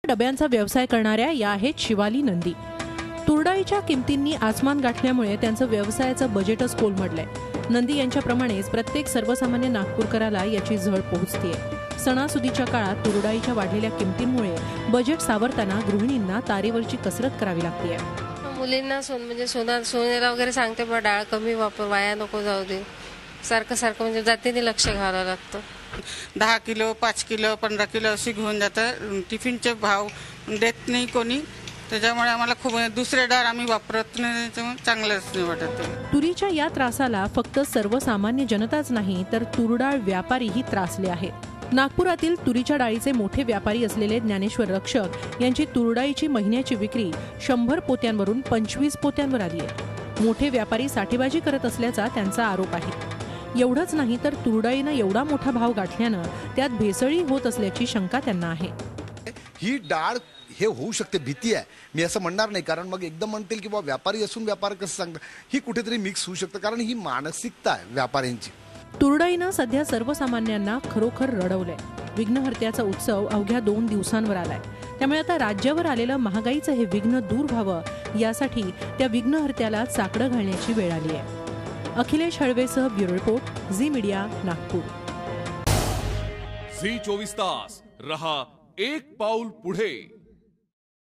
डब्यांचा व्यवसाय करणाऱ्या या आहेत शिवाली नंदी। तुरडाईच्या किमतींनी आसमान गाठल्यामुळे त्यांचं व्यवसायाचं बजेटच कोलमडलंय। नंदी यांच्याप्रमाणेच प्रत्येक सर्वसामान्य नागपूरकराला याची झळ पोहोचतेय। सणासुदीच्या काळात तुरडाईच्या वाढलेल्या किमतींमुळे बजेट सावरताना गृहिणींना तारेवरची कसरत करावी लागते। मुलींना सोनेला वगैरे सांगते बा डाळ कमी वापर, वाया नको जाऊ दे, सारखं म्हणजे जातीने लक्ष घालावं लागतं। 10 किलो 5 किलो 15 किलो अशी घेऊन जातं। टिफिनचे भाव देत नाही कोणी, त्याच्यामुळे आम्हाला खूप दुसरे डाळ आम्ही वापरत नाही, चांगलंच नाही वाटत। तुरीच्या या त्रासाला फक्त सर्वसामान्य जनताच नाही तर तुरडाळ व्यापारीही त्रासले आहेत। नागपुरातील तुरीच्या डाळीचे मोठे व्यापारी असलेले ज्ञानेश्वर रक्षक यांची तुरडाळीची महिन्याची विक्री 100 पोत्यांवरून 25 पोत्यांवर आली आहे। मोठे व्यापारी साठेबाजी करत असल्याचा त्यांचा आरोप आहे। एवढंच नाही तर तुरडाळीनं एवढा मोठा भाव गाठल्यानं त्यात भेसळी होत असल्याची शंका त्यांना आहे। ही डाळ हे होऊ शकते, भीती आहे, मी असं म्हणणार नाही, कारण मग एकदम म्हणतील की बा व्यापारी असून व्यापार कसं सांगतात, ही कुठेतरी मिक्स होऊ शकतं, कारण ही मानसिकता आहे व्यापाऱ्यांची। तुरडाईनं सध्या सर्वसामान्यांना खरोखर रडवलंय। विघ्नहर्त्याचा उत्सव अवघ्या 2 दिवसांवर आलाय, त्यामुळे आता राज्यावर आलेलं महागाईचं हे विघ्न दूर व्हावं यासाठी त्या विघ्नहर्त्याला साकडं घालण्याची वेळ आली आहे। अखिलेश हळवेसह bureau report, Zee media, Nagpur. Zee 24 तास रहा एक पाऊल पुढे।